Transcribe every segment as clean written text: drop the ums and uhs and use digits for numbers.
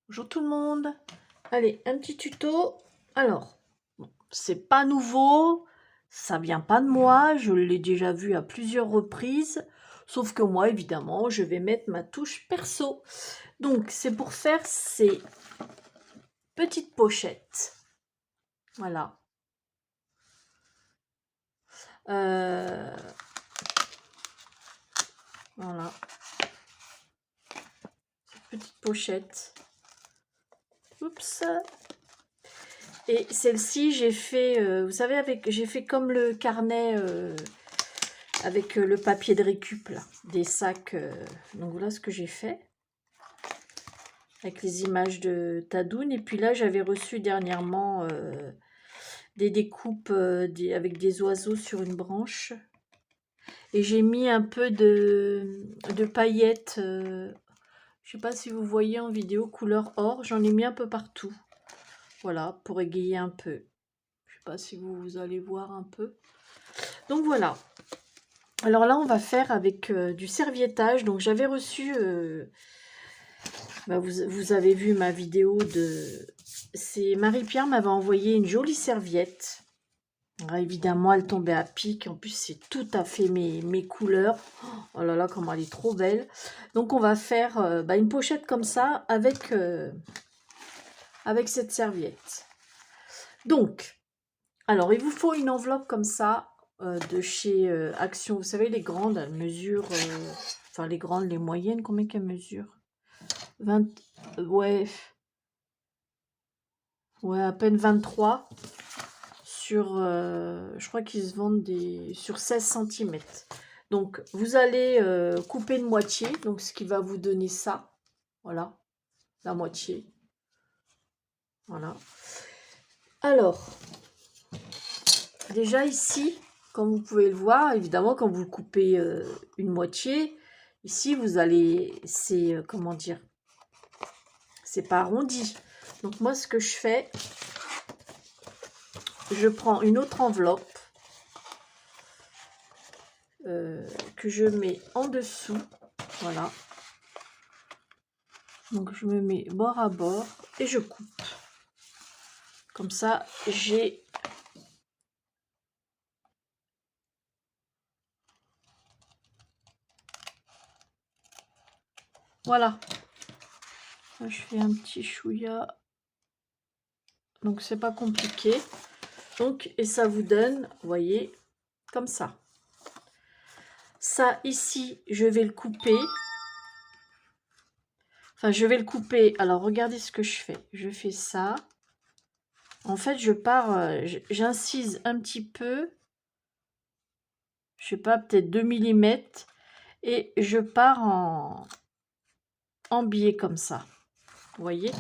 Bonjour tout le monde. Allez, un petit tuto. Alors, bon, c'est pas nouveau, ça vient pas de moi, je l'ai déjà vu à plusieurs reprises. Sauf que moi, évidemment, je vais mettre ma touche perso. Donc, c'est pour faire ces petites pochettes. Voilà. Euh, voilà. Petite pochette. Oups. Et celle-ci, j'ai fait, vous savez, j'ai fait comme le carnet avec le papier de récup, là, des sacs. Donc voilà ce que j'ai fait, avec les images de Tadoun. Et puis là, j'avais reçu dernièrement des découpes avec des oiseaux sur une branche. Et j'ai mis un peu de paillettes, je sais pas si vous voyez en vidéo, couleur or. J'en ai mis un peu partout. Voilà, pour égayer un peu. Je sais pas si vous allez voir un peu. Donc voilà. Alors là, on va faire avec du serviettage. Donc j'avais reçu, vous avez vu ma vidéo de... C'est Marie-Pierre m'avait envoyé une jolie serviette. Alors, évidemment, elle tombait à pic. En plus, c'est tout à fait mes couleurs. Oh là là, comment elle est trop belle. Donc on va faire une pochette comme ça avec cette serviette. Donc, alors il vous faut une enveloppe comme ça de chez Action. Vous savez, les grandes, elles mesurent... enfin, les grandes, les moyennes, combien qu'elles mesurent 20... ouais, à peine 23 sur... je crois qu'ils se vendent sur 16 cm. Donc, vous allez couper de moitié. Donc, ce qui va vous donner ça. Voilà, la moitié. Voilà. Alors, déjà ici, comme vous pouvez le voir, évidemment, quand vous coupez une moitié, ici, vous allez... C'est... comment dire, c'est pas arrondi. Donc, moi, ce que je fais, je prends une autre enveloppe que je mets en dessous. Voilà. Donc, je me mets bord à bord et je coupe. Comme ça, j'ai... Voilà. Là, je fais un petit chouïa. Donc, c'est pas compliqué. Donc, et ça vous donne, vous voyez, comme ça. Ça, ici, je vais le couper. Enfin, je vais le couper. Alors, regardez ce que je fais. Je fais ça. En fait, je pars... j'incise un petit peu. Je sais pas, peut-être 2 mm. Et je pars en biais comme ça. Vous voyez?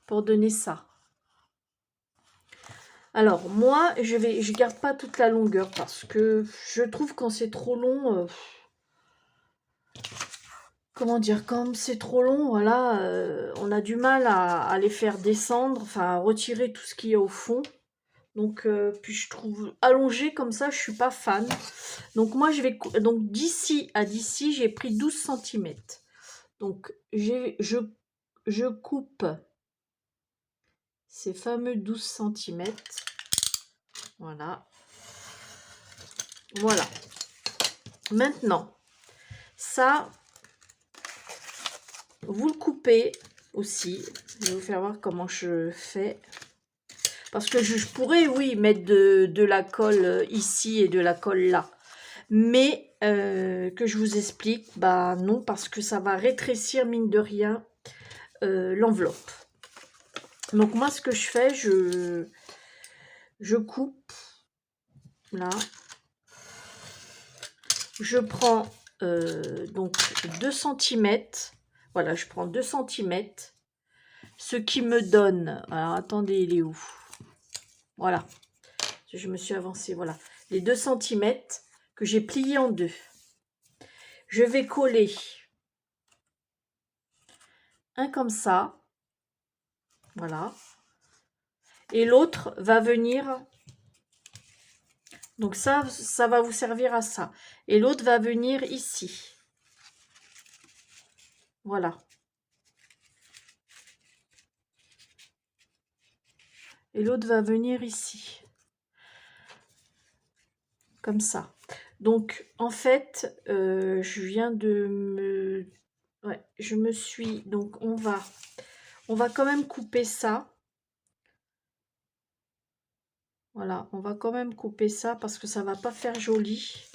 Pour donner ça. Alors, moi, je garde pas toute la longueur parce que je trouve quand c'est trop long... comment dire, comme c'est trop long, voilà, on a du mal à les faire descendre, enfin à retirer tout ce qu'il y a au fond. Donc, puis je trouve allongé comme ça, je suis pas fan. Donc moi, donc d'ici à d'ici, j'ai pris 12 cm. Donc, je coupe ces fameux 12 cm. Voilà. Voilà. Maintenant, ça, vous le coupez aussi. Je vais vous faire voir comment je fais. Parce que je pourrais, oui, mettre de la colle ici et de la colle là. Mais que je vous explique, bah non, parce que ça va rétrécir, mine de rien, l'enveloppe. Donc moi, ce que je fais, je coupe, là. Je prends donc 2 cm. Voilà, je prends 2 cm. Ce qui me donne... Alors, attendez, il est où? Voilà. Je me suis avancée, voilà. Les 2 cm que j'ai plié en deux. Je vais coller un comme ça. Voilà. Et l'autre va venir... Donc ça va vous servir à ça. Et l'autre va venir ici. Voilà. et l'autre va venir ici. Comme ça. Donc, en fait, je viens de me... Ouais, je me suis... Donc, on va quand même couper ça. Voilà, on va quand même couper ça parce que ça va pas faire joli.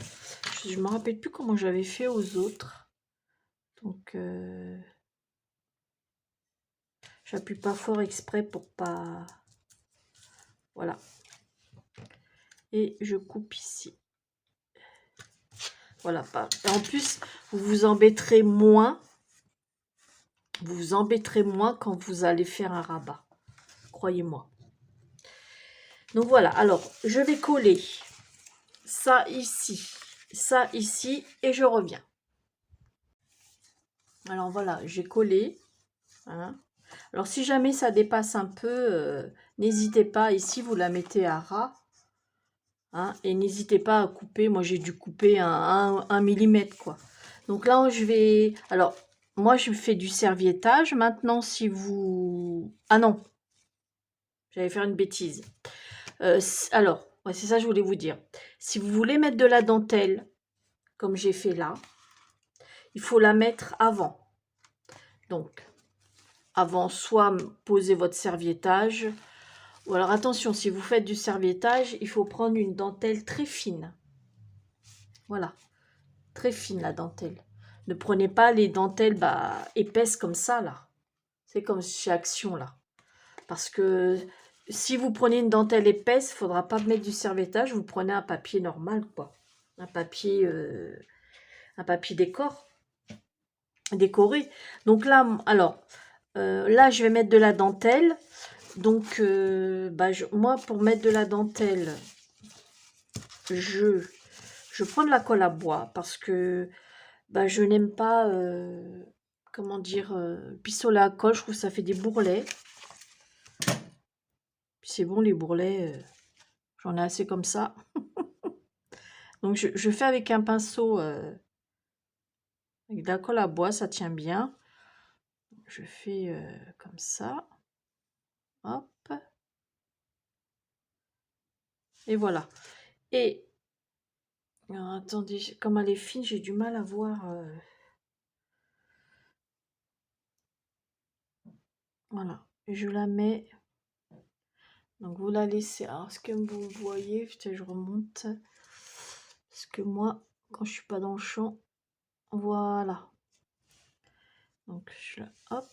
Je me rappelle plus comment j'avais fait aux autres. Donc, j'appuie pas fort exprès pour pas... Voilà. Et je coupe ici. Voilà. En plus, vous vous embêterez moins. Vous vous embêterez moins quand vous allez faire un rabat. Croyez-moi. Donc voilà. Alors, je vais coller ça ici, et je reviens. Alors voilà, j'ai collé. Hein. Alors, si jamais ça dépasse un peu, n'hésitez pas. Ici, vous la mettez à ras. Hein, et n'hésitez pas à couper. Moi, j'ai dû couper un millimètre, quoi. Donc là, je vais... Alors, moi, je fais du serviettage. Maintenant, si vous... Ah non, j'allais faire une bêtise. Alors, ouais, c'est ça que je voulais vous dire. Si vous voulez mettre de la dentelle, comme j'ai fait là, il faut la mettre avant. Donc, avant, soit poser votre serviettage, ou alors attention, si vous faites du serviettage, il faut prendre une dentelle très fine. Voilà, très fine la dentelle. Ne prenez pas les dentelles épaisses comme ça, là. C'est comme chez Action, là. Parce que si vous prenez une dentelle épaisse, il ne faudra pas mettre du serviettage, vous prenez un papier normal, quoi. Un papier décoré. Donc là, alors, là, je vais mettre de la dentelle. Donc, moi, pour mettre de la dentelle, je prends de la colle à bois parce que je n'aime pas, comment dire, pistolet à colle. Je trouve que ça fait des bourrelets. Puis c'est bon, les bourrelets, j'en ai assez comme ça. Donc, je fais avec un pinceau, avec de la colle à bois, ça tient bien. Je fais comme ça. Hop. Et voilà. Et, alors, attendez, comme elle est fine, j'ai du mal à voir. Voilà. Et je la mets. Donc, vous la laissez. Alors, est-ce que vous voyez? Putain, je remonte. Parce que moi, quand je suis pas dans le champ, voilà. Donc, je la... Hop.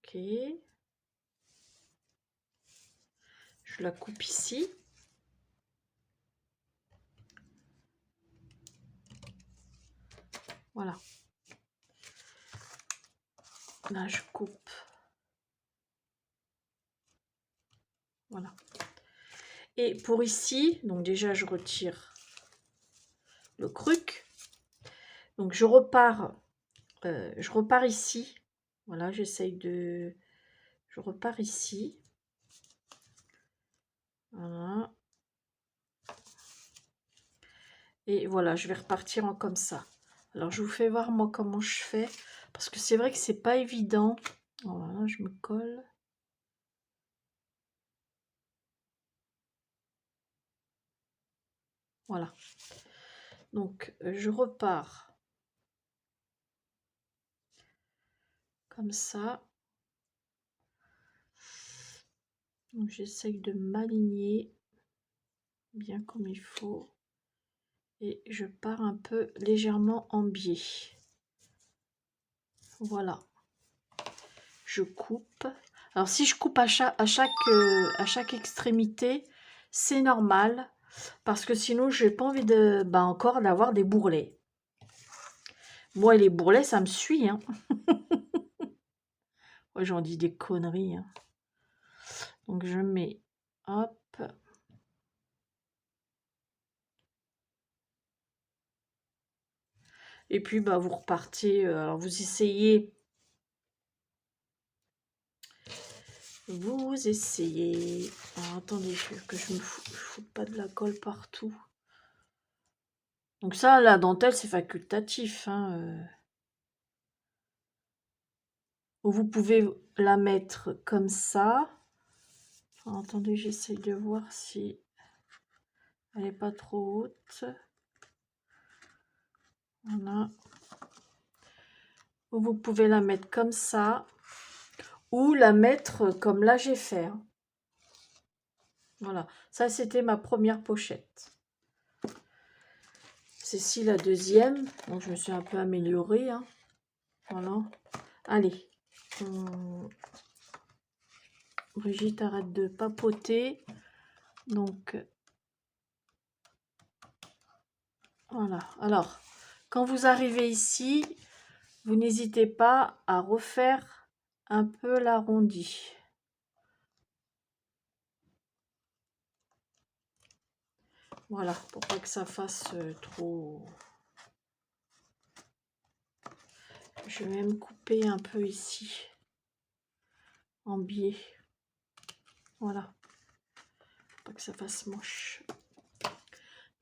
Ok. Je la coupe ici. Voilà. Là, je coupe. Voilà. Et pour ici, donc déjà, je retire le cruc. Donc, je repars ici. Voilà, j'essaye de... Je repars ici. Voilà. Et voilà, je vais repartir en comme ça. Alors, je vous fais voir, moi, comment je fais. Parce que c'est vrai que c'est pas évident. Voilà, je me colle. Voilà. Donc, je repars comme ça. Donc, j'essaye de m'aligner bien comme il faut. Et je pars un peu légèrement en biais. Voilà. Je coupe. Alors, si je coupe à chaque extrémité, c'est normal. Parce que sinon, j'ai pas envie de, encore d'avoir des bourrelets. Moi, les bourrelets, ça me suit. Hein. Moi, j'en dis des conneries. Hein. Donc, je mets... Hop. Et puis, vous repartez. Alors, vous essayez. Vous essayez. Alors, attendez, que je me foute pas de la colle partout. Donc ça, la dentelle, c'est facultatif. Hein, Vous pouvez la mettre comme ça. Enfin, attendez, j'essaie de voir si elle n'est pas trop haute. Voilà. Ou vous pouvez la mettre comme ça. Ou la mettre comme là j'ai fait. Hein. Voilà. Ça, c'était ma première pochette. C'est la deuxième. Donc, je me suis un peu améliorée. Hein. Voilà. Allez. Brigitte, arrête de papoter. Donc, voilà. Alors, quand vous arrivez ici, vous n'hésitez pas à refaire un peu l'arrondi. Voilà, pour pas que ça fasse trop... Je vais même couper un peu ici, en biais. Voilà, pour pas que ça fasse moche.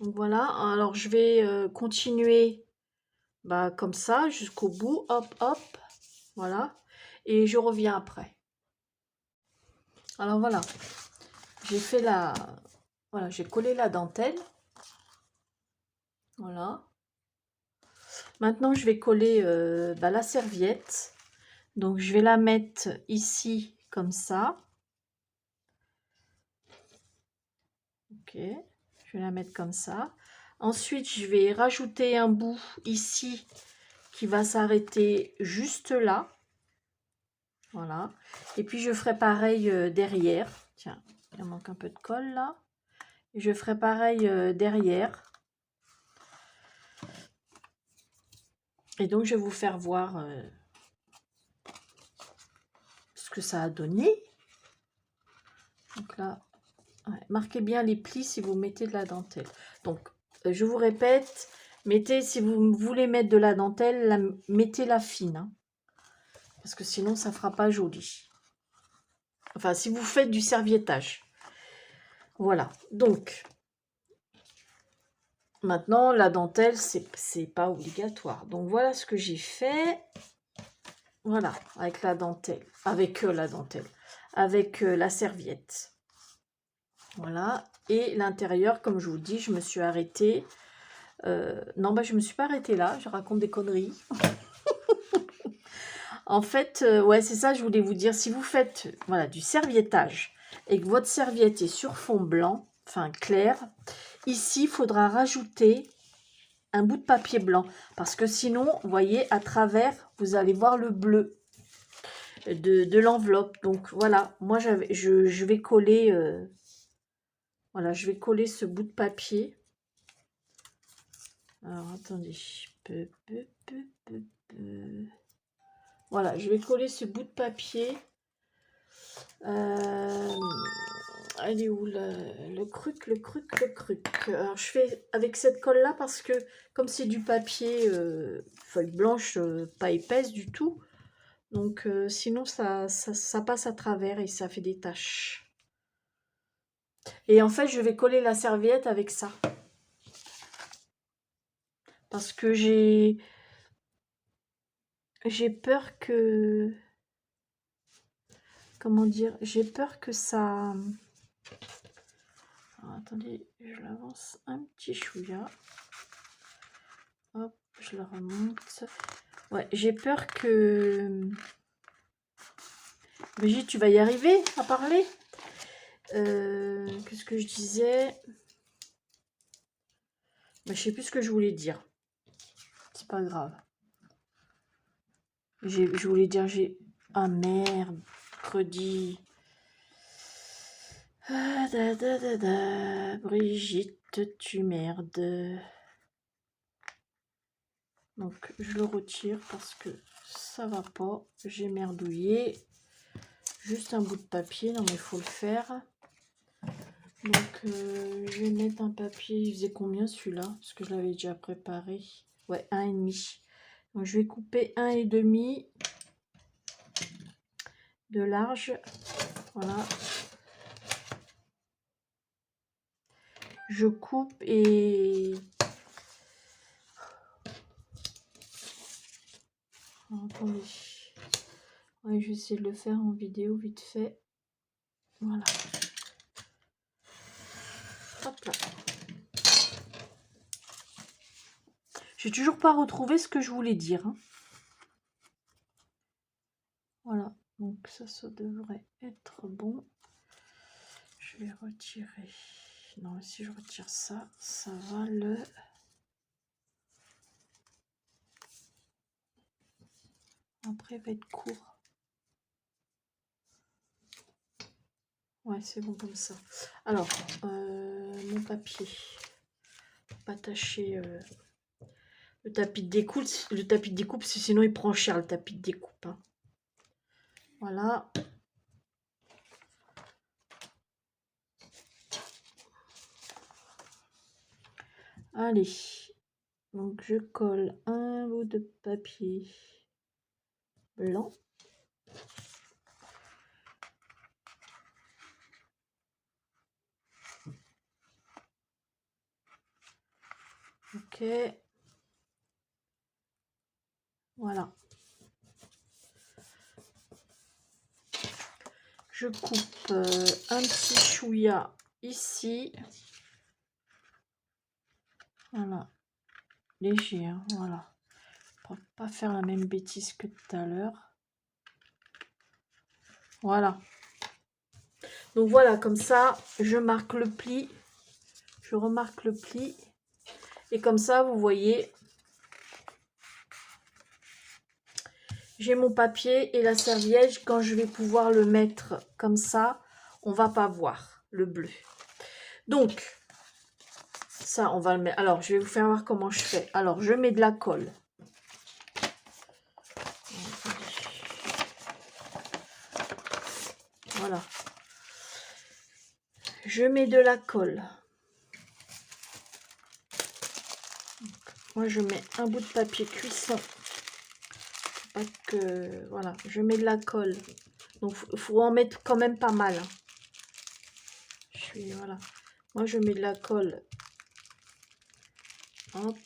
Donc voilà, alors je vais continuer comme ça jusqu'au bout. Hop, hop, voilà. Et je reviens après. Alors voilà, j'ai fait la... Voilà, j'ai collé la dentelle. Voilà. Maintenant, je vais coller la serviette. Donc, je vais la mettre ici, comme ça. Ok, je vais la mettre comme ça. Ensuite, je vais rajouter un bout ici qui va s'arrêter juste là. Voilà. Et puis, je ferai pareil derrière. Tiens, il manque un peu de colle là. Et je ferai pareil derrière. Et donc, je vais vous faire voir ce que ça a donné. Donc là, ouais, marquez bien les plis si vous mettez de la dentelle. Donc, je vous répète, mettez, si vous voulez mettre de la dentelle, mettez-la fine. Hein, parce que sinon, ça ne fera pas joli. Enfin, si vous faites du serviettage. Voilà. Donc, maintenant, la dentelle, c'est pas obligatoire. Donc, voilà ce que j'ai fait. Voilà, avec la dentelle. Avec la dentelle. Avec la serviette. Voilà. Et l'intérieur, comme je vous dis, je me suis arrêtée. Non, je me suis pas arrêtée là. Je raconte des conneries. En fait, ouais, c'est ça, je voulais vous dire. Si vous faites voilà, du serviettage et que votre serviette est sur fond blanc, enfin clair, ici, il faudra rajouter un bout de papier blanc. Parce que sinon, vous voyez, à travers, vous allez voir le bleu de l'enveloppe. Donc, voilà, moi, je vais coller... voilà, je vais coller ce bout de papier. Alors, attendez. Voilà, je vais coller ce bout de papier. Elle est où le cruc. Alors, je fais avec cette colle là parce que comme c'est du papier feuille blanche, pas épaisse du tout, donc sinon ça passe à travers et ça fait des taches. Et en fait, je vais coller la serviette avec ça parce que j'ai peur que, comment dire, j'ai peur que ça... Alors, attendez, je l'avance un petit chouïa. Hop, je la remonte. Ouais, j'ai peur que... Brigitte, tu vas y arriver à parler? Qu'est-ce que je disais? Je sais plus ce que je voulais dire. C'est pas grave. Je voulais dire, ah merde, mercredi. Ah, Brigitte, tu merdes. Donc, je le retire parce que ça va pas. J'ai merdouillé. Juste un bout de papier. Non, mais il faut le faire. Donc, je vais mettre un papier. Il faisait combien celui-là? Parce que je l'avais déjà préparé. Ouais, 1,5. Donc, je vais couper 1,5 de large. Voilà. Je coupe et... Attendez. Ouais, je vais essayer de le faire en vidéo vite fait. Voilà. Hop là. J'ai toujours pas retrouvé ce que je voulais dire. Hein. Voilà. Donc ça devrait être bon. Je vais retirer. Non, si je retire ça, ça va le... Après, il va être court. Ouais, c'est bon comme ça. Alors, mon papier. Pas attacher le tapis de découpe. Le tapis de découpe, sinon il prend cher le tapis de découpe. Hein. Voilà. Allez. Donc, je colle un bout de papier blanc. Ok. Voilà. Je coupe un petit chouïa ici. Voilà. Léger, hein, voilà. Pour pas faire la même bêtise que tout à l'heure. Voilà. Donc voilà, comme ça, je marque le pli. Je remarque le pli. Et comme ça, vous voyez, j'ai mon papier et la serviette. Quand je vais pouvoir le mettre comme ça, on va pas voir le bleu. Donc, ça, on va le mettre. Alors, je vais vous faire voir comment je fais. Alors, je mets de la colle. Voilà. Je mets de la colle. Moi, je mets un bout de papier cuisson. Pas que... Voilà, je mets de la colle. Donc, il faut en mettre quand même pas mal. Voilà. Moi, je mets de la colle. Hop.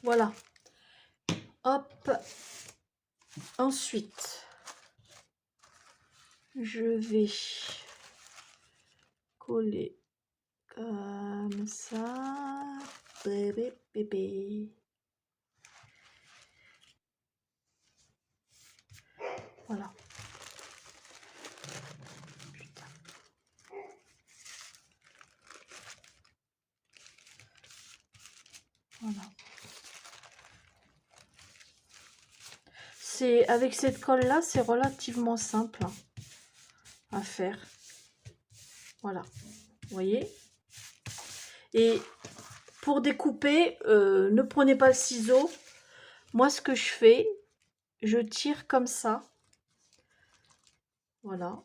Voilà. Hop. Ensuite, je vais coller comme ça. Bébé, bébé. Voilà. Putain. Voilà. C'est avec cette colle là, c'est relativement simple à faire. Voilà. Vous voyez? Et pour découper, ne prenez pas le ciseau. Moi, ce que je fais, je tire comme ça. Voilà.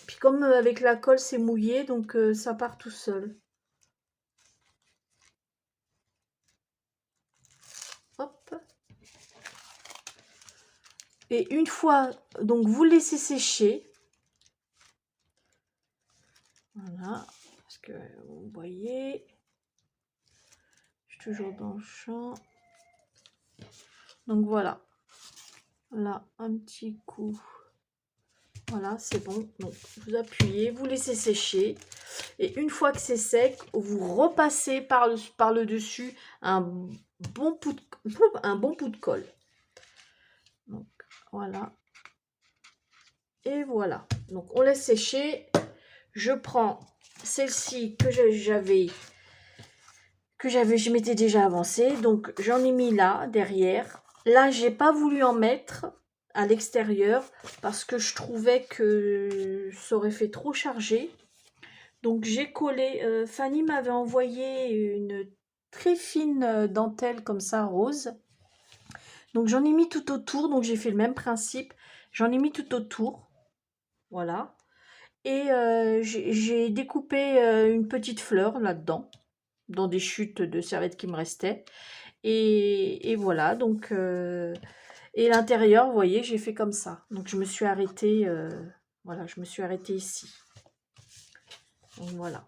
Puis comme avec la colle, c'est mouillé, donc ça part tout seul. Hop. Et une fois, donc vous laissez sécher. Voilà. Parce que vous voyez, je suis toujours dans le champ. Donc voilà. Là, un petit coup. Voilà, c'est bon. Donc, vous appuyez, vous laissez sécher. Et une fois que c'est sec, vous repassez par le dessus un bon bout de colle. Donc, voilà. Et voilà. Donc, on laisse sécher. Je prends celle-ci que je m'étais déjà avancée. Donc, j'en ai mis là, derrière. Là, j'ai pas voulu en mettre à l'extérieur parce que je trouvais que ça aurait fait trop chargé. Donc j'ai collé, Fanny m'avait envoyé une très fine dentelle comme ça rose. Donc j'en ai mis tout autour, donc j'ai fait le même principe. J'en ai mis tout autour, voilà. Et j'ai découpé une petite fleur là-dedans, dans des chutes de serviettes qui me restaient. Et voilà, donc... et l'intérieur, vous voyez, j'ai fait comme ça. Donc je me suis arrêtée, voilà, je me suis arrêtée ici. Donc voilà.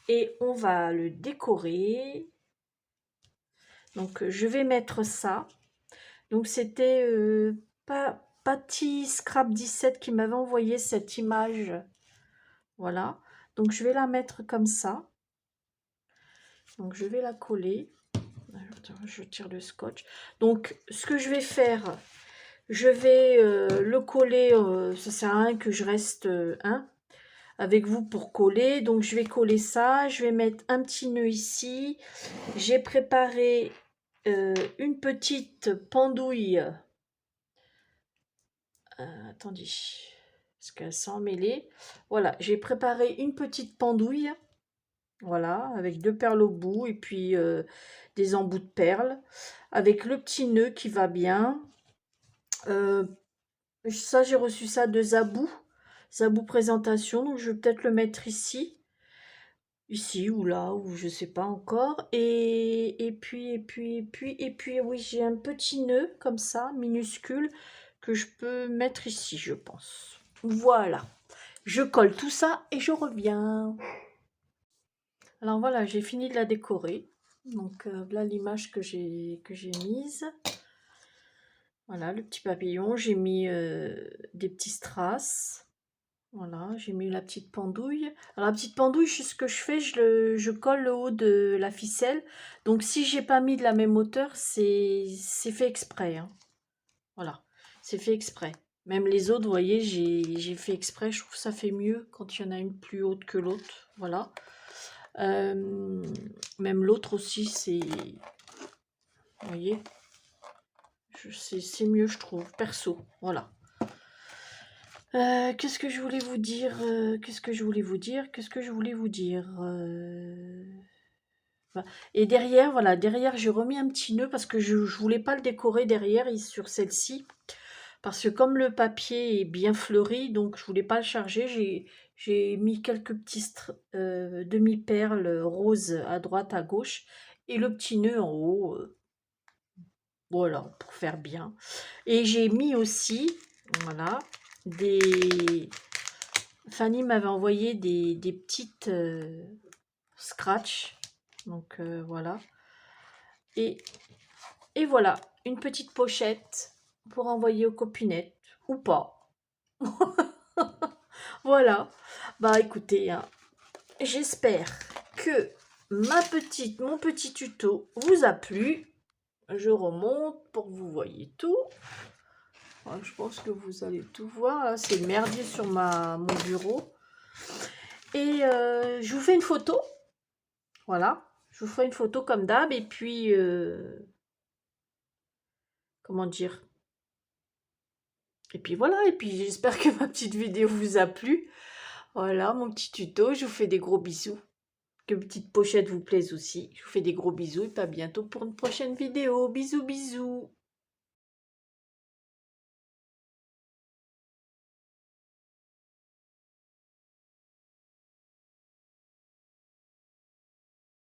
Et on va le décorer. Donc je vais mettre ça. Donc c'était Patty Scrap 17 qui m'avait envoyé cette image. Voilà. Donc je vais la mettre comme ça. Donc je vais la coller. Attends, je tire le scotch. Donc ce que je vais faire, je vais le coller. Ça sert à rien que je reste avec vous pour coller. Donc je vais coller ça. Je vais mettre un petit nœud ici. J'ai préparé une petite pendouille. Attendez, parce qu'elle s'est emmêlée. Voilà, j'ai préparé une petite pendouille. Voilà, avec 2 perles au bout et puis des embouts de perles. Avec le petit nœud qui va bien. Ça, j'ai reçu ça de Zabou. Zabou Présentation. Donc, je vais peut-être le mettre ici. Ici ou là, ou je sais pas encore. Et puis, oui, j'ai un petit nœud comme ça, minuscule, que je peux mettre ici, je pense. Voilà. Je colle tout ça et je reviens. Alors voilà, j'ai fini de la décorer. Donc là l'image que j'ai mise. Voilà, le petit papillon. J'ai mis des petits strass. Voilà, j'ai mis la petite pendouille. Alors la petite pendouille, ce que je fais, je colle le haut de la ficelle. Donc si j'ai pas mis de la même hauteur, c'est fait exprès. Hein. Voilà, c'est fait exprès. Même les autres, vous voyez, j'ai fait exprès. Je trouve que ça fait mieux quand il y en a une plus haute que l'autre. Voilà. Même l'autre aussi, c'est... Vous voyez, c'est mieux, je trouve, perso. Voilà. Qu'est-ce que je voulais vous dire Et derrière, voilà, derrière, j'ai remis un petit nœud parce que je voulais pas le décorer derrière sur celle-ci. Parce que comme le papier est bien fleuri, donc je voulais pas le charger, j'ai mis quelques petits demi-perles roses à droite, à gauche, et le petit nœud en haut, voilà, pour faire bien. Et j'ai mis aussi, voilà, Fanny m'avait envoyé des petites scratch, donc voilà. Et voilà, une petite pochette pour envoyer aux copinettes, ou pas. Voilà. Bah écoutez, hein, j'espère que mon petit tuto vous a plu. Je remonte pour que vous voyez tout. Je pense que vous allez tout voir. Là, c'est le merdier sur mon bureau. Et je vous fais une photo. Voilà. Je vous ferai une photo comme d'hab. Et puis, comment dire? Et puis voilà. Et puis j'espère que ma petite vidéo vous a plu. Voilà, mon petit tuto. Je vous fais des gros bisous. Que petite pochette vous plaise aussi. Je vous fais des gros bisous et à bientôt pour une prochaine vidéo. Bisous, bisous.